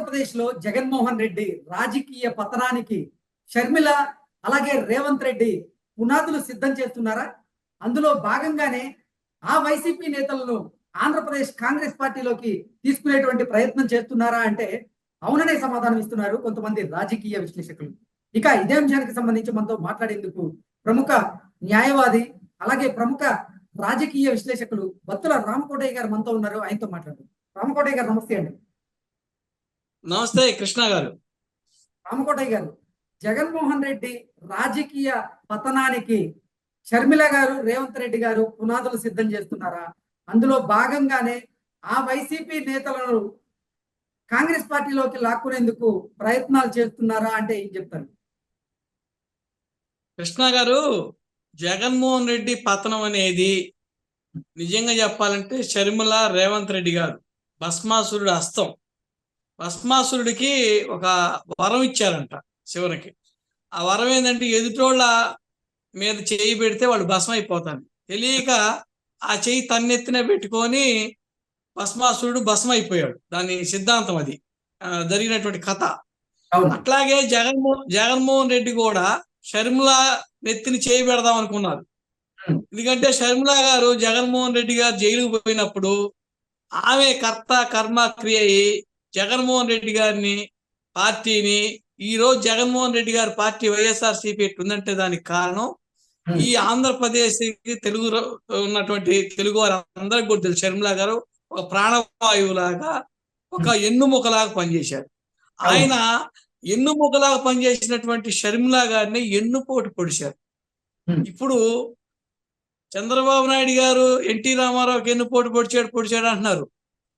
ఆంధ్రప్రదేశ్ లో జగన్మోహన్ రెడ్డి రాజకీయ పతనానికి షర్మిల అలాగే రేవంత్ రెడ్డి పునాదులు సిద్ధం చేస్తున్నారా? అందులో భాగంగానే ఆ వైసీపీ నేతలను ఆంధ్రప్రదేశ్ కాంగ్రెస్ పార్టీలోకి తీసుకునేటువంటి ప్రయత్నం చేస్తున్నారా అంటే అవుననే సమాధానం ఇస్తున్నారు కొంతమంది రాజకీయ విశ్లేషకులు. ఇక ఇదే అంశానికి సంబంధించి మనతో మాట్లాడేందుకు ప్రముఖ న్యాయవాది అలాగే ప్రముఖ రాజకీయ విశ్లేషకులు బత్తుల రామకోటయ్య గారు మనతో ఉన్నారు. ఆయనతో మాట్లాడు. రామకోటయ్య గారు నమస్తే అండి. నమస్తే కృష్ణ గారు. రామకోటయ్య గారు, జగన్మోహన్ రెడ్డి రాజకీయ పతనానికి షర్మిల గారు రేవంత్ రెడ్డి గారు పునాదులు సిద్ధం చేస్తున్నారా? అందులో భాగంగానే ఆ వైసీపీ నేతలను కాంగ్రెస్ పార్టీలోకి లాక్కునేందుకు ప్రయత్నాలు చేస్తున్నారా అంటే ఏం చెప్తారు? కృష్ణ గారు, జగన్మోహన్ రెడ్డి పతనం అనేది నిజంగా చెప్పాలంటే షర్మిల రేవంత్ రెడ్డి గారు భస్మాసురుడు హస్తం. భస్మాసురుడికి ఒక వరం ఇచ్చారంట చివరికి. ఆ వరం ఏంటంటే ఎదుటోళ్ళ మీద చేయి పెడితే వాళ్ళు భస్మం అయిపోతారు. తెలియక ఆ చేయి తన్నెత్తిన పెట్టుకొని భస్మాసురుడు భస్మం అయిపోయాడు. దాని సిద్ధాంతం అది జరిగినటువంటి కథ. అట్లాగే జగన్మోహన్ రెడ్డి కూడా షర్మిల నెత్తిని చేయి పెడదాం అనుకున్నారు. ఎందుకంటే షర్మిల గారు జగన్మోహన్ రెడ్డి గారు జైలుకు పోయినప్పుడు ఆమె కర్త కర్మ క్రియ అయ్యి జగన్మోహన్ రెడ్డి గారిని పార్టీని ఈ రోజు జగన్మోహన్ రెడ్డి గారి పార్టీ వైఎస్ఆర్సీపీ ఉందంటే దానికి కారణం ఈ ఆంధ్రప్రదేశ్ తెలుగు ఉన్నటువంటి తెలుగు వారు అందరికి కూడా తెలుసు. షర్మిల గారు ఒక ప్రాణవాయువులాగా ఒక ఎన్నుముకలాగా పనిచేశారు. ఆయన ఎన్నుముకలాగా పనిచేసినటువంటి షర్మిల గారిని ఎన్నుపోటు పొడిచారు. ఇప్పుడు చంద్రబాబు నాయుడు గారు ఎన్టీ రామారావుకి ఎన్నుపోటు పొడిచాడు అంటున్నారు.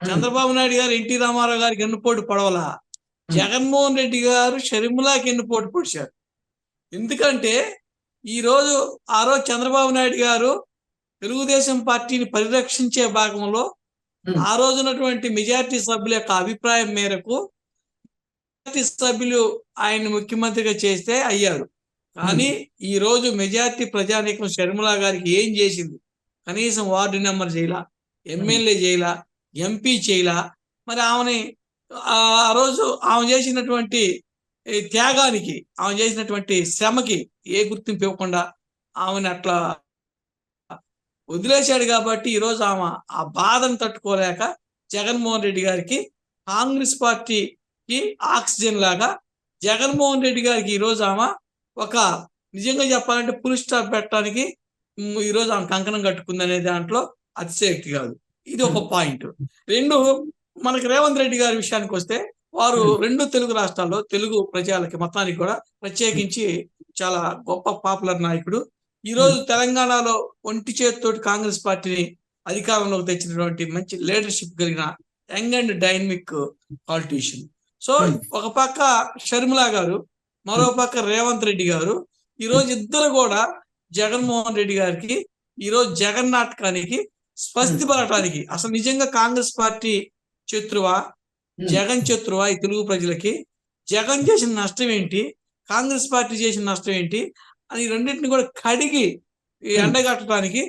చంద్రబాబు నాయుడు గారు ఎన్టీ రామారావు గారికి ఎన్నుపోటు పొడవలా. జగన్మోహన్ రెడ్డి గారు షర్మిలాకి ఎన్నుపోటు పొడిచారు. ఎందుకంటే ఆ రోజు చంద్రబాబు నాయుడు గారు తెలుగుదేశం పార్టీని పరిరక్షించే భాగంలో ఆ రోజు ఉన్నటువంటి మెజార్టీ సభ్యుల యొక్క అభిప్రాయం మేరకు సభ్యులు ఆయన ముఖ్యమంత్రిగా చేస్తే అయ్యారు. కానీ ఈ రోజు మెజార్టీ ప్రజానీకం షర్మిల గారికి ఏం చేసింది? కనీసం వార్డు నెంబర్ చేయలా, ఎమ్మెల్యే చేయలా, ఎంపీ చేయలా. మరి ఆమెని ఆ రోజు ఆమె చేసినటువంటి త్యాగానికి, ఆమె చేసినటువంటి శ్రమకి ఏ గుర్తింపు ఇవ్వకుండా ఆమెను అట్లా వదిలేశాడు. కాబట్టి ఈరోజు ఆమె ఆ బాధను తట్టుకోలేక జగన్మోహన్ రెడ్డి గారికి, కాంగ్రెస్ పార్టీకి ఆక్సిజన్ లాగా జగన్మోహన్ రెడ్డి గారికి ఈరోజు ఆమె ఒక నిజంగా చెప్పాలంటే ఫుల్ స్టాప్ పెట్టడానికి ఈరోజు ఆమె కంకణం కట్టుకుంది అనే దాంట్లో అతిశయోక్తి కాదు. ఇది ఒక పాయింట్. రెండు, మనకి రేవంత్ రెడ్డి గారి విషయానికి వస్తే వారు రెండు తెలుగు రాష్ట్రాల్లో తెలుగు ప్రజలకి మొత్తానికి కూడా ప్రత్యేకించి చాలా గొప్ప పాపులర్ నాయకుడు. ఈ రోజు తెలంగాణలో ఒంటి చేతితోటి కాంగ్రెస్ పార్టీని అధికారంలోకి తెచ్చినటువంటి మంచి లీడర్షిప్ కలిగిన young and dynamic politician. So ఒక పక్క షర్మిల గారు, మరో పక్క రేవంత్ రెడ్డి గారు, ఈరోజు ఇద్దరు కూడా జగన్మోహన్ రెడ్డి గారికి ఈరోజు జగన్ నాటకానికి స్వస్తి పడటానికి, అసలు నిజంగా కాంగ్రెస్ పార్టీ శత్రువా, జగన్ శత్రువా ఈ తెలుగు ప్రజలకి, జగన్ చేసిన నష్టం ఏంటి, కాంగ్రెస్ పార్టీ చేసిన నష్టం ఏంటి అని రెండింటిని కూడా కడిగి ఎండగట్టడానికి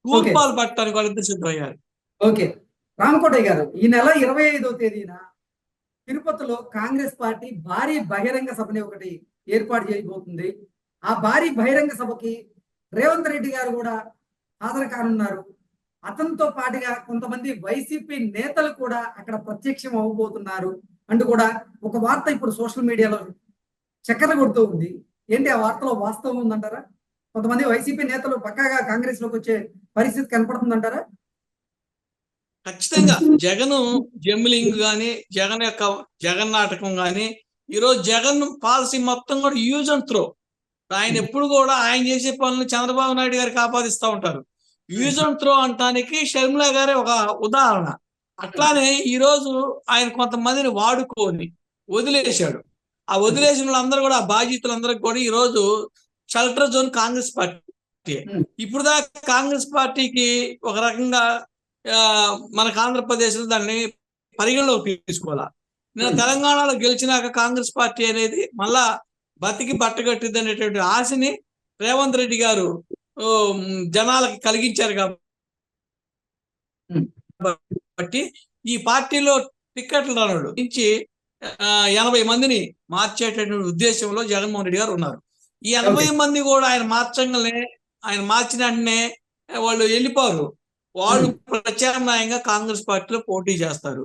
తూర్పాలు పట్టడానికి వాళ్ళిద్దరు సిద్ధమయ్యారు. ఓకే రామకోటయ్య గారు, ఈ నెల 25వ తేదీన తిరుపతిలో కాంగ్రెస్ పార్టీ భారీ బహిరంగ సభని ఒకటి ఏర్పాటు చేయబోతుంది. ఆ భారీ బహిరంగ సభకి రేవంత్ రెడ్డి గారు కూడా హాజరు కానున్నారు. అతనితో పాటుగా కొంతమంది వైసీపీ నేతలు కూడా అక్కడ ప్రత్యక్షం అవ్వబోతున్నారు అంటూ కూడా ఒక వార్త ఇప్పుడు సోషల్ మీడియాలో చక్కర్లు కొడుతూ ఉంది. ఏంటి ఆ వార్తలో వాస్తవం ఉందంటారా? కొంతమంది వైసీపీ నేతలు పక్కాగా కాంగ్రెస్ లోకి వచ్చే పరిస్థితి కనపడుతుందంటారా? ఖచ్చితంగా జగన్ జంబ్లింగ్ గాని, జగన్ నాటకం గాని, ఈరోజు జగన్ పాలసీ మొత్తం కూడా యూజ్ అండ్ త్రో. ఆయన ఎప్పుడు కూడా ఆయన చేసే పనులు చంద్రబాబు నాయుడు గారికి ఆపాదిస్తూ ఉంటారు. యూజ్ అండ్ త్రో అంటానికి షర్మిల గారే ఒక ఉదాహరణ. అట్లానే ఈరోజు ఆయన కొంతమందిని వాడుకొని వదిలేశాడు. ఆ వదిలేసిన వాళ్ళందరూ కూడా, ఆ బాధ్యతలందరికీ కూడా ఈరోజు షెల్టర్ జోన్ కాంగ్రెస్ పార్టీ. ఇప్పుడు దాకా కాంగ్రెస్ పార్టీకి ఒక రకంగా మనకు ఆంధ్రప్రదేశ్లో దాన్ని పరిగణలోకి తీసుకోవాలా. నేను తెలంగాణలో గెలిచినాక కాంగ్రెస్ పార్టీ అనేది మళ్ళా బతికి బట్టగట్టిద్ది అనేటువంటి ఆశని రేవంత్ రెడ్డి గారు జనాలకి కలిగించారు. కాబట్టి ఈ పార్టీలో టిక్కెట్లు రానోడు నుంచి 80 మందిని మార్చేటటువంటి ఉద్దేశంలో జగన్మోహన్ రెడ్డి గారు ఉన్నారు. ఈ 80 ఓకే. మంది కూడా ఆయన మార్చంగానే, ఆయన మార్చిన వెంటనే వాళ్ళు వెళ్ళిపోరు. వాళ్ళు ప్రత్యామ్నాయంగా కాంగ్రెస్ పార్టీలో పోటీ చేస్తారు.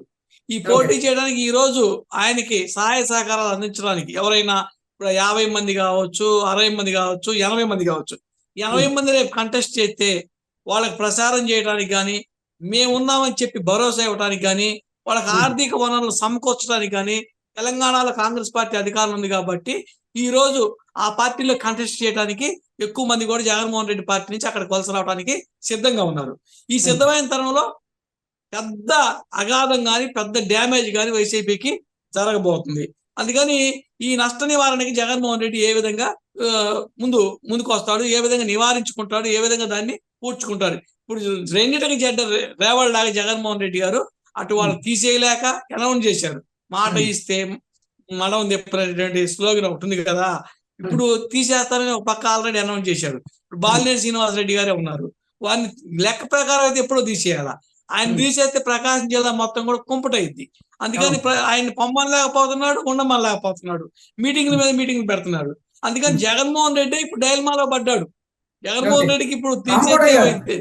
ఈ ఓకే. పోటీ చేయడానికి ఈ రోజు ఆయనకి సహాయ సహకారాలు అందించడానికి ఎవరైనా ఇప్పుడు 50 మంది కావచ్చు, 60 మంది కావచ్చు, 80 మంది కావచ్చు. 80 మంది రేపు కంటెస్ట్ చేస్తే వాళ్ళకి ప్రచారం చేయడానికి కానీ, మేమున్నామని చెప్పి భరోసా ఇవ్వడానికి కానీ, వాళ్ళకి ఆర్థిక వనరులు సమకూర్చడానికి కానీ తెలంగాణలో కాంగ్రెస్ పార్టీ అధికారంలో ఉంది కాబట్టి ఈ రోజు ఆ పార్టీలో కంటెస్ట్ చేయడానికి ఎక్కువ మంది కూడా జగన్మోహన్ రెడ్డి పార్టీ నుంచి అక్కడికి వలస రావడానికి సిద్ధంగా ఉన్నారు. ఈ సిద్ధమైన తరంలో పెద్ద అగాధం కానీ పెద్ద డ్యామేజ్ కానీ వైసీపీకి జరగబోతుంది. అందుకని ఈ నష్ట నివారణకి జగన్మోహన్ రెడ్డి ఏ విధంగా ముందుకు వస్తాడు, ఏ విధంగా నివారించుకుంటాడు, ఏ విధంగా దాన్ని పూడ్చుకుంటాడు. ఇప్పుడు రెండిటికి చెడ్డ రేవళ్ళలాగా జగన్మోహన్ రెడ్డి గారు అటు వాళ్ళు తీసేయలేక అనౌన్స్ చేశారు. మాట ఇస్తే మనం చెప్పినటువంటి స్లోగన్ ఒకటి ఉంది కదా, ఇప్పుడు తీసేస్తారని ఒక పక్క ఆల్రెడీ అనౌన్స్ చేశారు. ఇప్పుడు బాలినేని శ్రీనివాసరెడ్డి గారే ఉన్నారు. వారిని లెక్క ప్రకారం అయితే ఎప్పుడో తీసేయాలా. ఆయన తీసేస్తే ప్రకాశం జిల్లా మొత్తం కూడా కుంపటైద్ది. అందుకని ఆయన పొమ్మనలేకపోతున్నాడు, ఉండమనలేకపోతున్నాడు. మీటింగ్ల మీద మీటింగ్లు పెడుతున్నాడు. అందుకని జగన్మోహన్ రెడ్డి ఇప్పుడు డైల్మాలో పడ్డాడు. జగన్మోహన్ రెడ్డికి ఇప్పుడు తీసేస్తే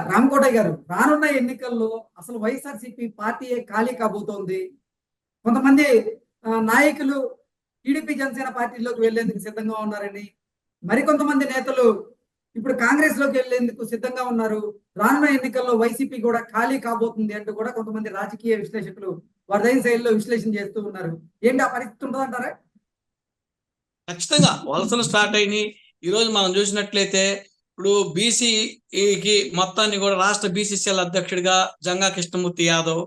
రామకోటయ్య గారు, రానున్న ఎన్నికల్లో అసలు వైఎస్ఆర్సీపీ పార్టీయే ఖాళీ కాబోతోంది. కొంతమంది నాయకులు టీడీపీ జనసేన పార్టీలోకి వెళ్లేందుకు సిద్ధంగా ఉన్నారని, మరికొంతమంది నేతలు ఇప్పుడు కాంగ్రెస్ లోకి వెళ్లేందుకు సిద్ధంగా ఉన్నారు. రానున్న ఎన్నికల్లో వైసీపీ కూడా ఖాళీ కాబోతుంది అంటూ కూడా కొంతమంది రాజకీయ విశ్లేషకులు వారిదైన శైలిలో విశ్లేషణ చేస్తూ ఉన్నారు. ఏంటి ఆ పరిస్థితి ఉంటుందంటారా? ఖచ్చితంగా వలసలు స్టార్ట్ అయినాయి. ఈ రోజు మనం చూసినట్లయితే ఇప్పుడు బీసీకి మొత్తాన్ని కూడా రాష్ట్ర బీసీసీఎల్ అధ్యక్షుడిగా జంగా కృష్ణమూర్తి యాదవ్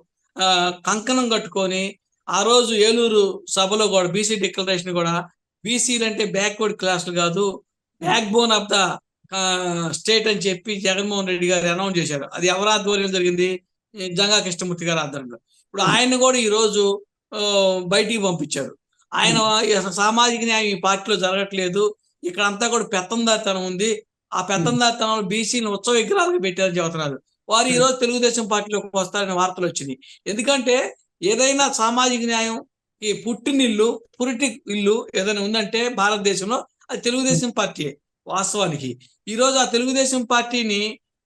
కంకణం కట్టుకొని ఆ రోజు ఏలూరు సభలో కూడా బీసీ డిక్లరేషన్ కూడా బీసీలు అంటే బ్యాక్వర్డ్ క్లాసులు కాదు, back bone of the state అని చెప్పి జగన్మోహన్ రెడ్డి గారు అనౌన్స్ చేశారు. అది ఎవరి ఆధ్వర్యంలో జరిగింది? జంగా కృష్ణమూర్తి గారి ఆధ్వర్యంలో. ఇప్పుడు ఆయన కూడా ఈ రోజు బయటికి పంపించారు. ఆయన సామాజిక న్యాయం ఈ పార్టీలో జరగట్లేదు, ఇక్కడ అంతా కూడా పెత్తందారితనం ఉంది, ఆ పెత్తందారితనంలో బీసీని ఉత్సవ విగ్రహాలకు పెట్టారని చెబుతున్నారు. వారు ఈ రోజు తెలుగుదేశం పార్టీలోకి వస్తారనే వార్తలు వచ్చినాయి. ఎందుకంటే ఏదైనా సామాజిక న్యాయం ఈ పుట్టినిల్లు పురిటి ఇల్లు ఏదైనా ఉందంటే భారతదేశంలో అది తెలుగుదేశం పార్టీ. వాస్తవానికి ఈ రోజు ఆ తెలుగుదేశం పార్టీని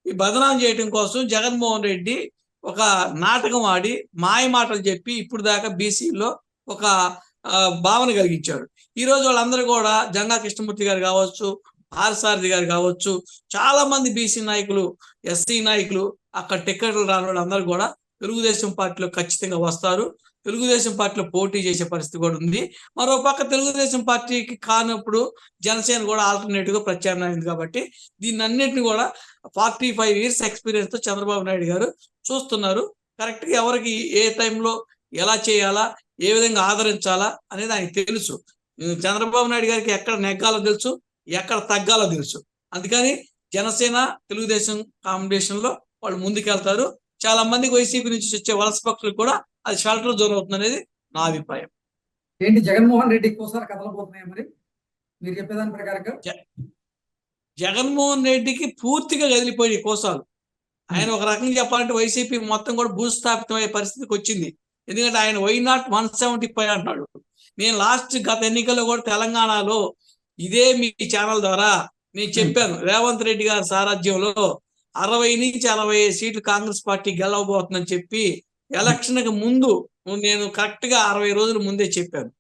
బదనాం చేయడం కోసం జగన్మోహన్ రెడ్డి ఒక నాటకం ఆడి మాయ మాటలు చెప్పి ఇప్పుడు దాకా బీసీలో ఒక భావన కలిగించాడు. ఈ రోజు వాళ్ళందరూ కూడా జంగా కృష్ణమూర్తి గారు కావచ్చు, ఆర్సారథి గారు కావచ్చు, చాలా మంది బీసీ నాయకులు, ఎస్సీ నాయకులు అక్కడ టికెట్లు రాని వాళ్ళందరూ కూడా తెలుగుదేశం పార్టీలో ఖచ్చితంగా వస్తారు. తెలుగుదేశం పార్టీలో పోటీ చేసే పరిస్థితి కూడా ఉంది. మరో పక్క తెలుగుదేశం పార్టీకి కానప్పుడు జనసేన కూడా ఆల్టర్నేటివ్ గా ప్రత్యామ్నాయం కాబట్టి దీన్ని అన్నింటినీ కూడా 45 years ఎక్స్పీరియన్స్ తో చంద్రబాబు నాయుడు గారు చూస్తున్నారు. కరెక్ట్ గా ఎవరికి ఏ టైంలో ఎలా చేయాలా, ఏ విధంగా ఆదరించాలా అనేది ఆయనకు తెలుసు. చంద్రబాబు నాయుడు గారికి ఎక్కడ నెగ్గాలో తెలుసు, ఎక్కడ తగ్గాలో తెలుసు. అందుకని జనసేన తెలుగుదేశం కాంబినేషన్ లో వాళ్ళు ముందుకెళ్తారు. చాలా మందికి వైసీపీ నుంచి వచ్చే వలస పక్షులు కూడా అది షెల్టర్ జోన్ అవుతుంది అనేది నా అభిప్రాయం. ఏంటి జగన్మోహన్ రెడ్డి కోసారి కదలబోతున్నాయా మరి మీరు చెప్పేదాని ప్రకారంగా? జగన్మోహన్ రెడ్డికి పూర్తిగా కదిలిపోయి కోసాలు. ఆయన ఒక రకంగా చెప్పాలంటే వైసీపీ మొత్తం కూడా భూస్థాపితమయ్యే పరిస్థితికి వచ్చింది. ఎందుకంటే ఆయన వై నాట్ 175 అంటున్నాడు. నేను గత ఎన్నికల్లో కూడా తెలంగాణలో ఇదే మీ ఛానల్ ద్వారా నేను చెప్పాను, రేవంత్ రెడ్డి గారి సారథ్యంలో 60 నుంచి 65 సీట్లు కాంగ్రెస్ పార్టీ గెలవబోతుందని చెప్పి ఎలక్షన్ కి ముందు నేను కరెక్ట్ గా 60 రోజుల ముందే చెప్పాను.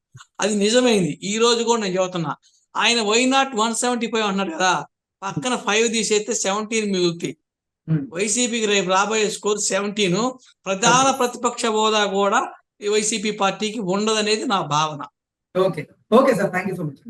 అది నిజమైంది. ఈ రోజు కూడా నేను చెబుతున్నా, ఆయన వై నాట్ 175 అంటున్నాడు కదా, పక్కన 5 తీసేస్తే 17 మిగులుతాయి. వైసీపీకి రేపు రాబోయే స్కోర్ 17. ప్రధాన ప్రతిపక్ష హోదా కూడా ఈ వైసీపీ పార్టీకి ఉండదనేది నా భావన. Okay okay sir, thank you so much.